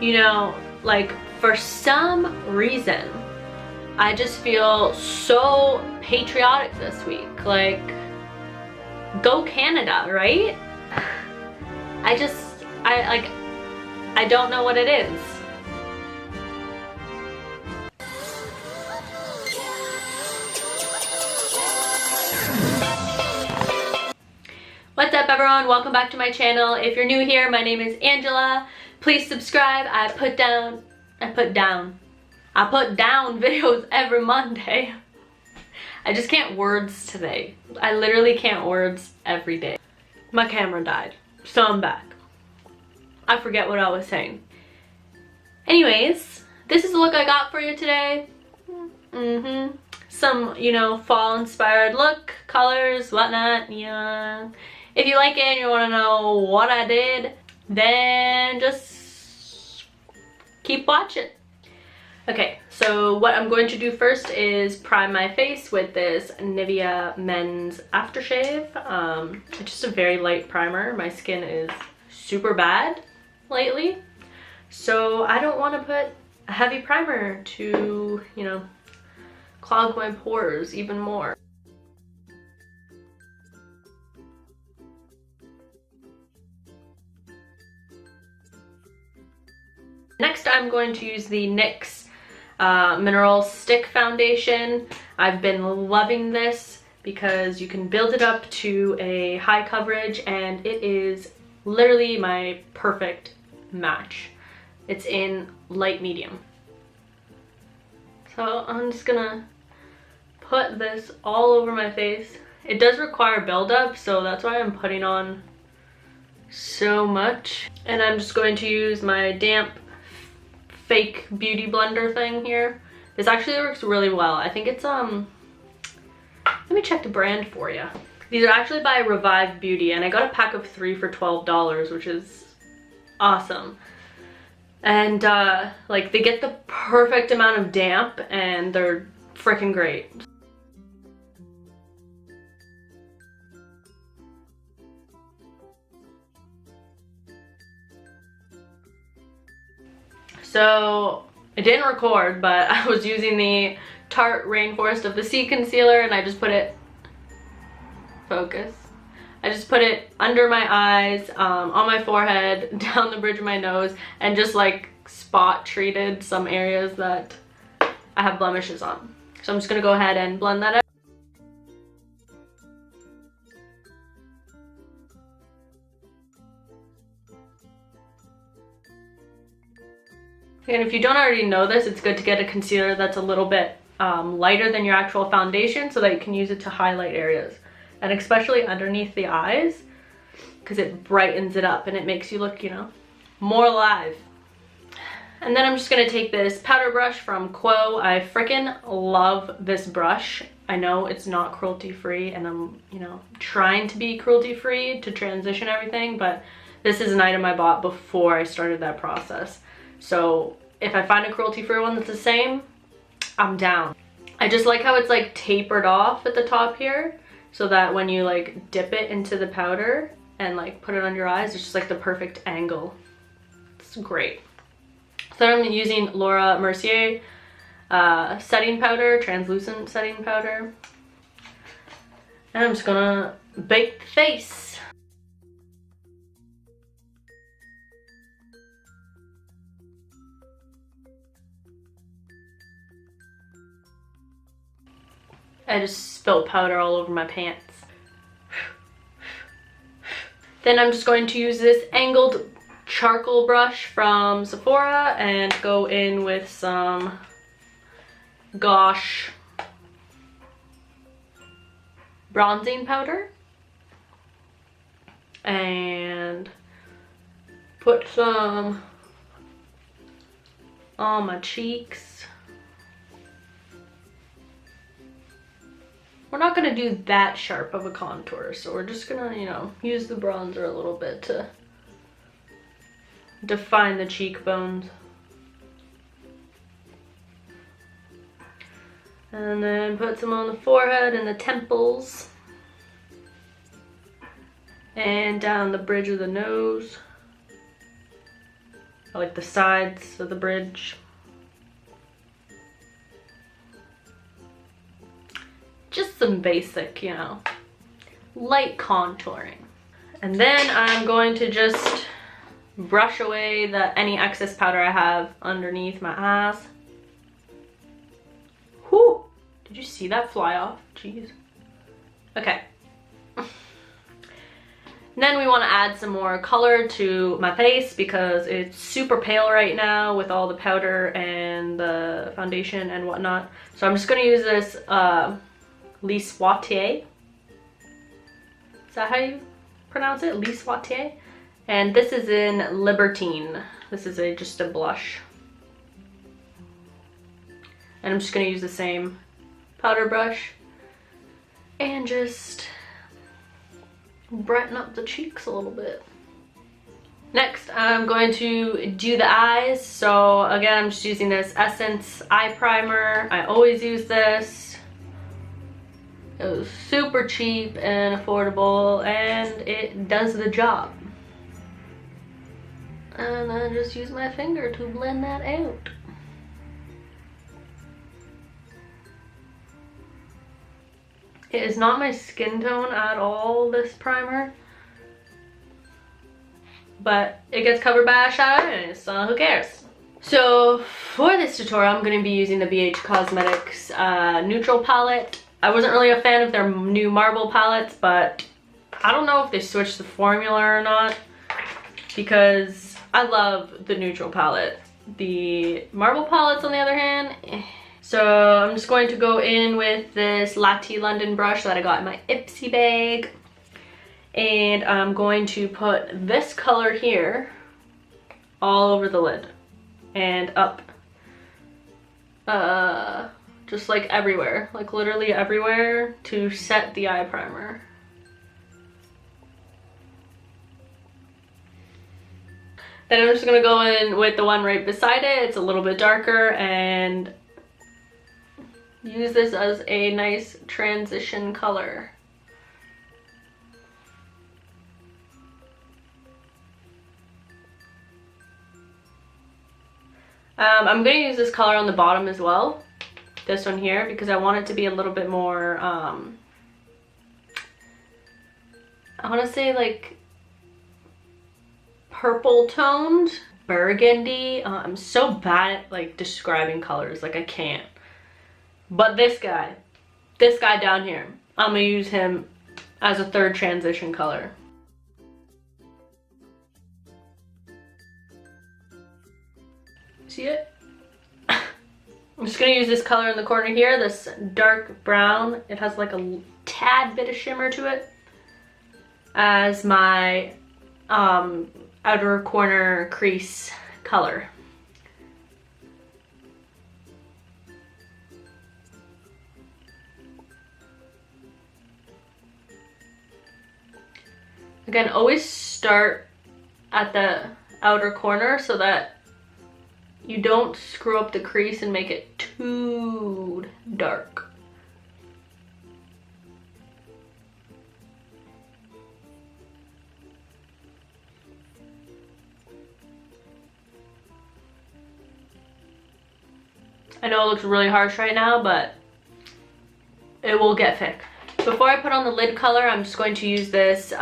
you know, like for some reason, I just feel so patriotic this week. Like, go Canada, right? I don't know what it is. What's up everyone? Welcome back to my channel. If you're new here, my name is Angela. Please subscribe. I put down videos every Monday. I just can't words today. I literally can't words every day. My camera died, so I'm back. I forget what I was saying. Anyways, this is the look I got for you today. Some, you know, fall inspired look, colors, whatnot, yeah. If you like it and you want to know what I did, then just keep watching. Okay, so what I'm going to do first is prime my face with this Nivea Men's Aftershave. It's just a very light primer. My skin is super bad lately, so I don't want to put a heavy primer to, you know, clog my pores even more. Next, I'm going to use the NYX Mineral Stick Foundation. I've been loving this because you can build it up to a high coverage and it is literally my perfect match. It's in light medium. So I'm just gonna put this all over my face. It does require buildup, so that's why I'm putting on so much. And I'm just going to use my damp fake beauty blender thing here. This actually works really well. I think it's let me check the brand for you. These are actually by Revive Beauty, and I got a pack of 3 for $12, which is awesome. And like, they get the perfect amount of damp and they're freaking great. So I didn't record, but I was using the Tarte Rainforest of the Sea concealer, and I just put it, focus. I just put it under my eyes, on my forehead, down the bridge of my nose, and just like spot treated some areas that I have blemishes on. So I'm just gonna go ahead and blend that out. And if you don't already know this, it's good to get a concealer that's a little bit lighter than your actual foundation so that you can use it to highlight areas. And especially underneath the eyes, because it brightens it up and it makes you look, you know, more alive. And then I'm just going to take this powder brush from Quo. I freaking love this brush. I know it's not cruelty free, and I'm, you know, trying to be cruelty free to transition everything, but this is an item I bought before I started that process. So if I find a cruelty-free one that's the same, I'm down. I just like how it's like tapered off at the top here, so that when you like dip it into the powder and like put it on your eyes, it's just like the perfect angle. It's great. So I'm using Laura Mercier setting powder, translucent setting powder. And I'm just gonna bake the face. I just spilled powder all over my pants. Then I'm just going to use this angled charcoal brush from Sephora and go in with some Gosh bronzing powder and put some on my cheeks. We're not gonna do that sharp of a contour, so we're just gonna, you know, use the bronzer a little bit to define the cheekbones. And then put some on the forehead and the temples. And down the bridge of the nose. I like the sides of the bridge. Just some basic, you know, light contouring. And then I'm going to just brush away any excess powder I have underneath my eyes. Whew! Did you see that fly off? Jeez. Okay. Then we want to add some more color to my face because it's super pale right now with all the powder and the foundation and whatnot. So I'm just going to use this Lise Watier. Is that how you pronounce it? Lise Watier. And this is in Libertine. This is just a blush. And I'm just going to use the same powder brush and just brighten up the cheeks a little bit. Next, I'm going to do the eyes. So again, I'm just using this Essence eye primer. I always use this. It was super cheap and affordable, and it does the job. And I just use my finger to blend that out. It is not my skin tone at all, this primer. But it gets covered by eyeshadow, so who cares? So for this tutorial, I'm going to be using the BH Cosmetics neutral palette. I wasn't really a fan of their new marble palettes, but I don't know if they switched the formula or not, because I love the neutral palette. The marble palettes, on the other hand, So I'm just going to go in with this Latte London brush that I got in my Ipsy bag. And I'm going to put this color here all over the lid and up. Just like everywhere, like literally everywhere, to set the eye primer. Then I'm just gonna go in with the one right beside it. It's a little bit darker, and use this as a nice transition color. I'm going to use this color on the bottom as well, this one here, because I want it to be a little bit more, I want to say like purple toned, burgundy. I'm so bad at like describing colors, like I can't. But this guy down here, I'm going to use him as a third transition color. See it? I'm just going to use this color in the corner here, this dark brown. It has like a tad bit of shimmer to it, as my outer corner crease color. Again, always start at the outer corner so that you don't screw up the crease and make it too dark. I know it looks really harsh right now, but it will get fixed. Before I put on the lid color, I'm just going to use this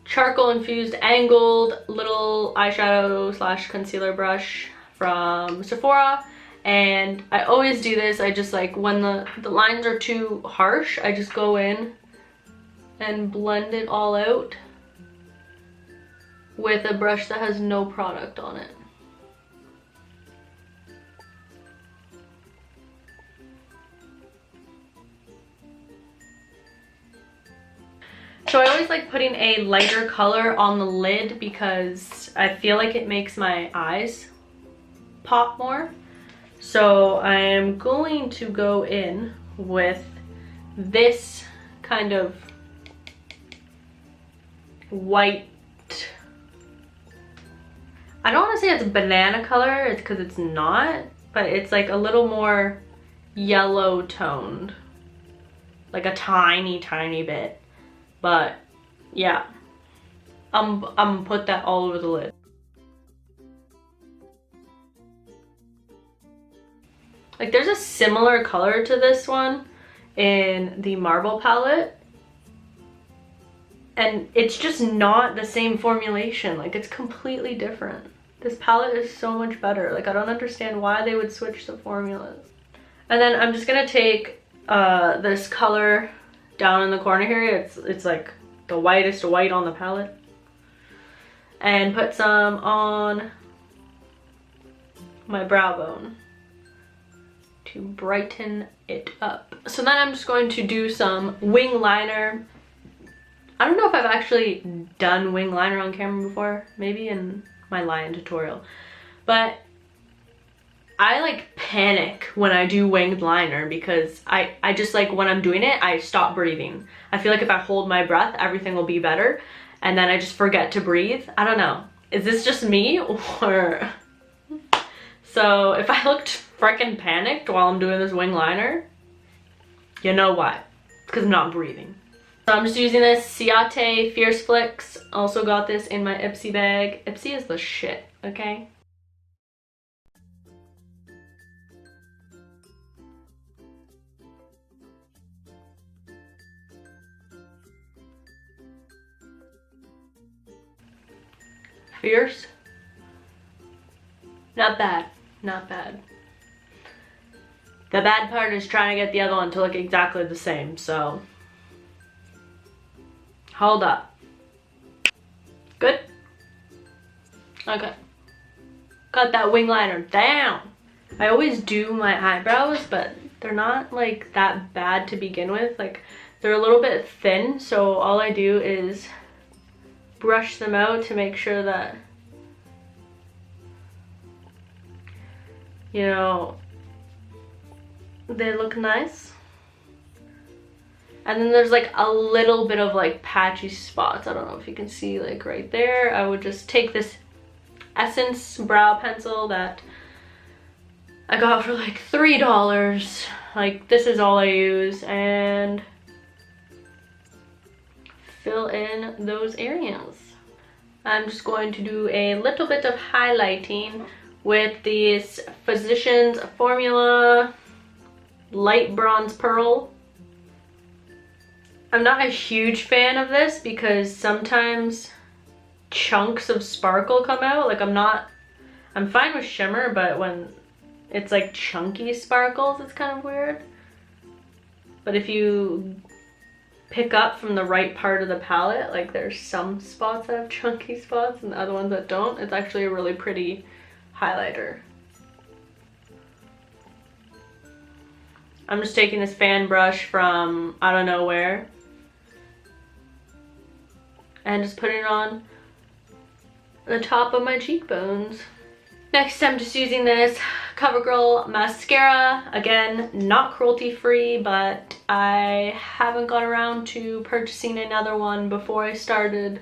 charcoal infused angled little eyeshadow slash concealer brush from Sephora. And I always do this. I just like, when the lines are too harsh, I just go in and blend it all out with a brush that has no product on it. So I always like putting a lighter color on the lid because I feel like it makes my eyes pop more. So I'm going to go in with this kind of white, I don't want to say it's a banana color, it's because it's not, but it's like a little more yellow toned, like a tiny bit. But yeah, I'm gonna put that all over the lid. Like there's a similar color to this one in the Marble palette. And it's just not the same formulation. Like it's completely different. This palette is so much better. Like I don't understand why they would switch the formulas. And then I'm just gonna take this color down in the corner here. It's like the whitest white on the palette. And put some on my brow bone to brighten it up. So then I'm just going to do some wing liner. I don't know if I've actually done wing liner on camera before, maybe in my Lion tutorial, but I like panic when I do winged liner because I just like when I'm doing it, I stop breathing. I feel like if I hold my breath, everything will be better, and then I just forget to breathe. I don't know. Is this just me or... So if I looked freaking panicked while I'm doing this wing liner, you know why. It's because I'm not breathing. So I'm just using this Ciate Fierce Flicks. Also got this in my Ipsy bag. Ipsy is the shit, okay? Fierce. Not bad, not bad. The bad part is trying to get the other one to look exactly the same, so. Hold up. Good? Okay. Got that wing liner down. I always do my eyebrows, but they're not like that bad to begin with. Like they're a little bit thin, so all I do is brush them out to make sure that, you know, they look nice. And then there's like a little bit of like patchy spots. I don't know if you can see like right there. I would just take this Essence brow pencil that I got for like $3. Like this is all I use, and fill in those areas. I'm just going to do a little bit of highlighting with this Physicians Formula Light Bronze Pearl. I'm not a huge fan of this because sometimes chunks of sparkle come out. Like I'm fine with shimmer, but when it's like chunky sparkles, it's kind of weird. But if you pick up from the right part of the palette, like there's some spots that have chunky spots and the other ones that don't, it's actually a really pretty highlighter. I'm just taking this fan brush from I don't know where and just putting it on the top of my cheekbones. Next, I'm just using this CoverGirl mascara. Again, not cruelty free, but I haven't got around to purchasing another one before I started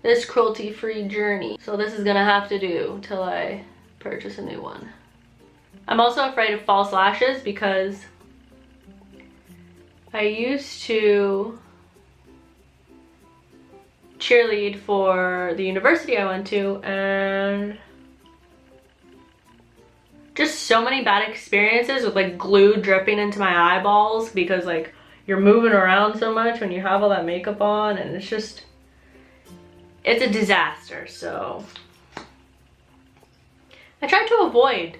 this cruelty free journey. So this is gonna have to do till I purchase a new one. I'm also afraid of false lashes because I used to cheerlead for the university I went to, and just so many bad experiences with like glue dripping into my eyeballs because like you're moving around so much when you have all that makeup on, and it's a disaster. So I try to avoid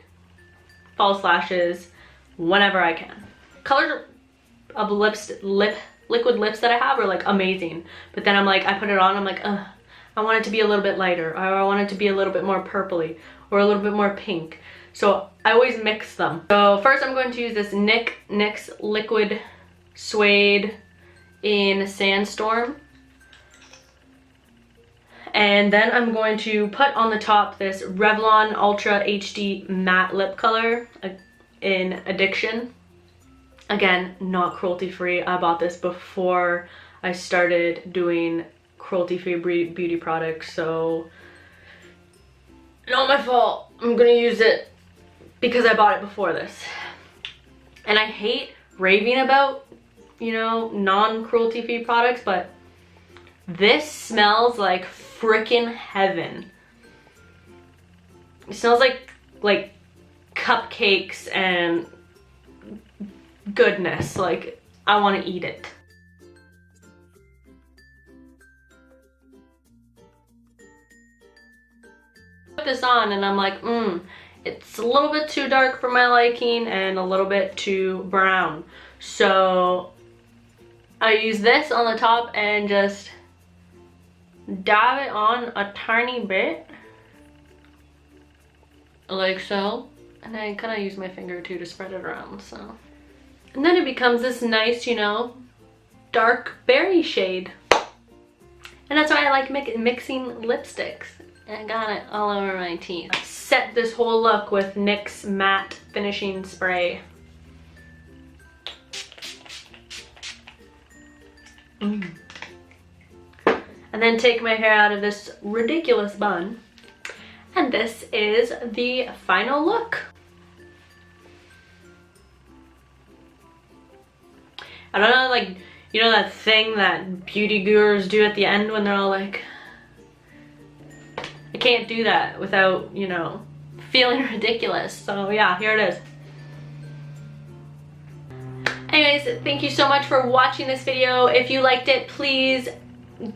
false lashes whenever I can. Colors of liquid lips that I have are like amazing, but then I'm like, I put it on, I'm like, ugh, I want it to be a little bit lighter, or I want it to be a little bit more purpley or a little bit more pink. So I always mix them. So first I'm going to use this NYX Liquid Suede in Sandstorm. And then I'm going to put on the top this Revlon Ultra HD Matte Lip Color in Addiction. Again, not cruelty free. I bought this before I started doing cruelty free beauty products, so not my fault. I'm gonna use it because I bought it before this. And I hate raving about, you know, non-cruelty free products, but This smells like freaking heaven. It smells like cupcakes and goodness. Like, I want to eat it. Put this on and I'm like, it's a little bit too dark for my liking and a little bit too brown. So I use this on the top and just dab it on a tiny bit, like so. And I kind of use my finger too to spread it around, so. And then it becomes this nice, you know, dark berry shade. And that's why I like mixing lipsticks. I got it all over my teeth. Set this whole look with NYX Matte Finishing Spray. And then take my hair out of this ridiculous bun. And this is the final look. I don't know, like, you know that thing that beauty gurus do at the end when they're all like, I can't do that without, you know, feeling ridiculous. So yeah, here it is. Anyways, thank you so much for watching this video. If you liked it, please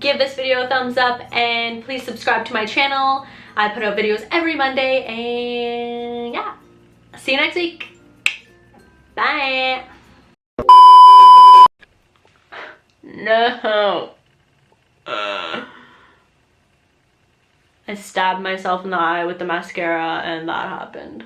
give this video a thumbs up and please subscribe to my channel. I put out videos every Monday, and yeah, see you next week. Bye. No. I stabbed myself in the eye with the mascara and that happened.